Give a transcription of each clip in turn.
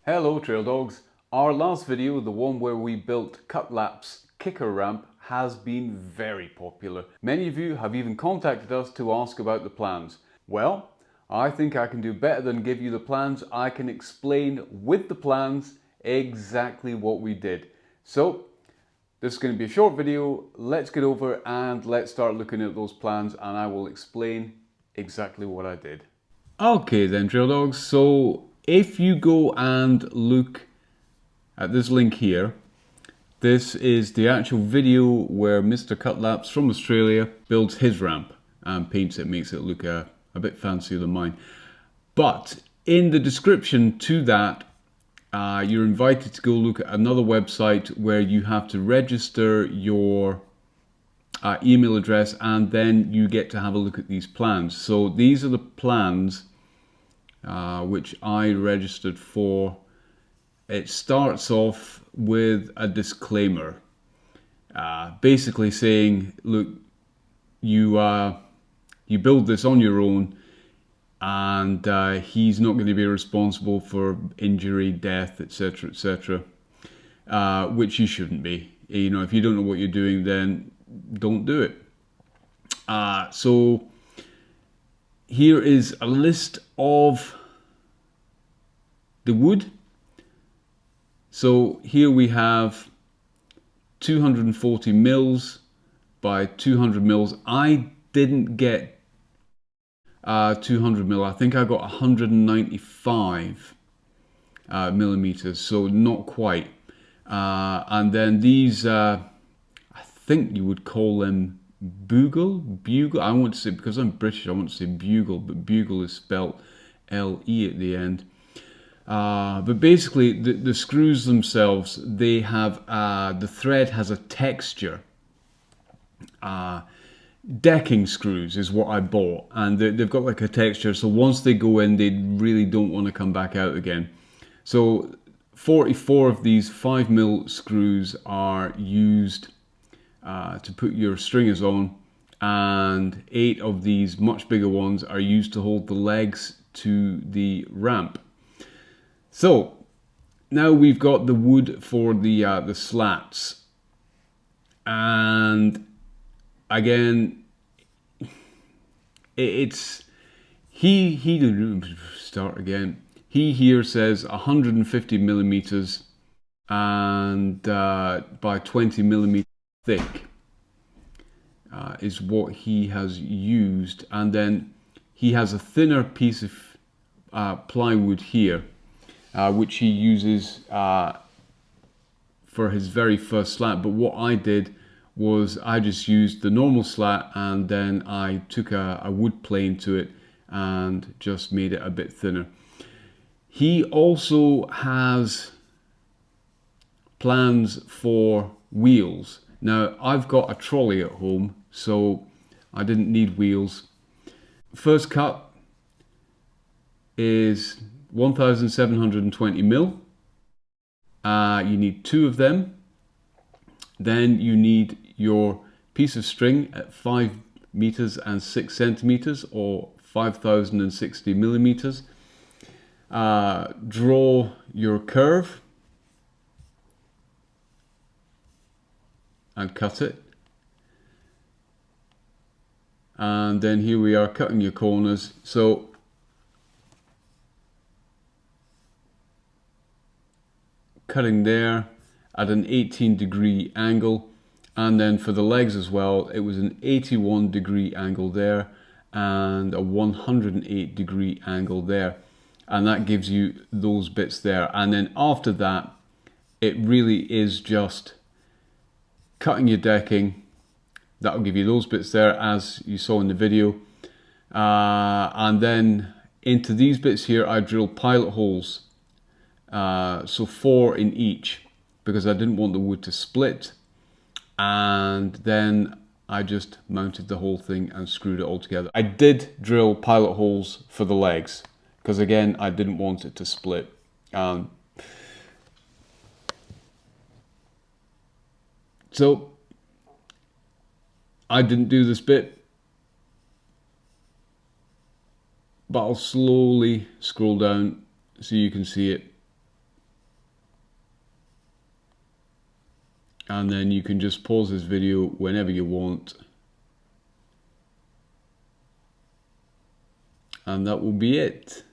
Hello Trail Dogs. Our last video, the one where we built Cutlaps Kicker ramp, has been very popular. Many of you have even contacted us to ask about the plans. Well, I think I can do better than give you the plans. I can explain with the plans exactly what we did. So this is going to be a short video. Let's get over and let's start looking at those plans and I will explain exactly what I did. Okay then Trail Dogs, so if you go and look at this link here, this is the actual video where Mr. Cutlaps from Australia builds his ramp and paints it, makes it look a bit fancier than mine. But in the description to that, you're invited to go look at another website where you have to register your email address and then you get to have a look at these plans. So these are the plans which I registered for. It starts off with a disclaimer, basically saying, look, you build this on your own and he's not going to be responsible for injury, death, etc., etc., which you shouldn't be. You know, if you don't know what you're doing, then don't do it. So here is a list of the wood. So here we have 240 mils by 200 mils. I didn't get 200 mil. I think I got 195 millimeters, so not quite. And then these, I think you would call them bugle. I want to say, because I'm British, I want to say bugle, but bugle is spelled L-E at the end. But basically, the screws themselves, they have, the thread has a texture. Decking screws is what I bought, and they've got like a texture, so once they go in, they really don't want to come back out again. So 44 of these 5mm screws are used to put your stringers on, and 8 of these much bigger ones are used to hold the legs to the ramp. So now we've got the wood for the slats, and again, He here says 150 millimeters and by 20 millimeters thick is what he has used, and then he has a thinner piece of plywood here. Which he uses for his very first slat. But what I did was I just used the normal slat and then I took a wood plane to it and just made it a bit thinner. He also has plans for wheels. Now I've got a trolley at home, so I didn't need wheels. First cut is 1720 mil. You need 2 of them. Then you need your piece of string at 5 meters and 6 centimeters, or 5060 millimeters. Draw your curve and cut it. And then here we are cutting your corners. So cutting there at an 18-degree angle, and then for the legs as well, it was an 81-degree angle there and a 108-degree angle there, and that gives you those bits there. And then after that, it really is just cutting your decking. That'll give you those bits there as you saw in the video, and then into these bits here I drilled pilot holes. So 4 in each, because I didn't want the wood to split, and then I just mounted the whole thing and screwed it all together. I did drill pilot holes for the legs, because again I didn't want it to split. So I didn't do this bit, but I'll slowly scroll down so you can see it. And then you can just pause this video whenever you want. And that will be it.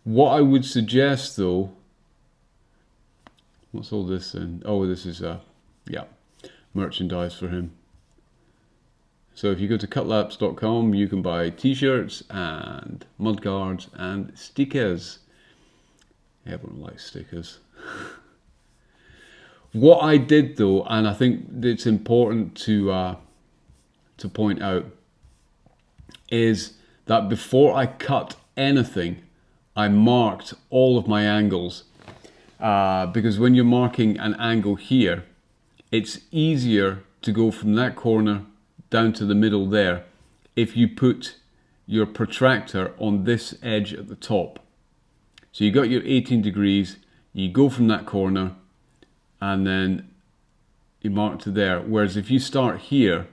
What I would suggest though, what's all this then? Oh, this is yeah, merchandise for him. So if you go to cutlaps.com, you can buy t-shirts and mudguards and stickers. Everyone likes stickers. What I did though, and I think it's important to point out, is that before I cut anything, I marked all of my angles. Because when you're marking an angle here, it's easier to go from that corner down to the middle there if you put your protractor on this edge at the top. So you got your 18 degrees, you go from that corner and then you mark to there. Whereas if you start here,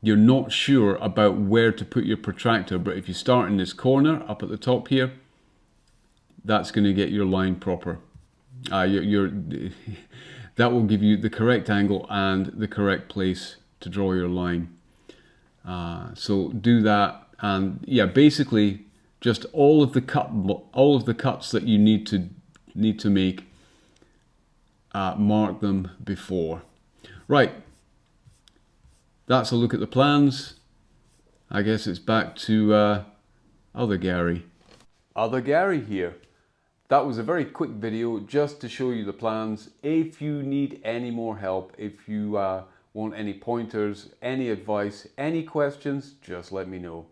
you're not sure about where to put your protractor, but if you start in this corner up at the top here, that's going to get your line proper. That will give you the correct angle and the correct place to draw your line. So do that, and yeah, basically just all of the cuts that you need to make, mark them before. Right, that's a look at the plans. I guess it's back to other Gary. Other Gary here. That was a very quick video just to show you the plans. If you need any more help, if you want any pointers, any advice, any questions, just let me know.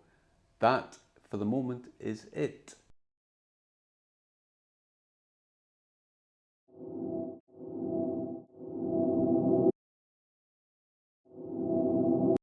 That, for the moment, is it.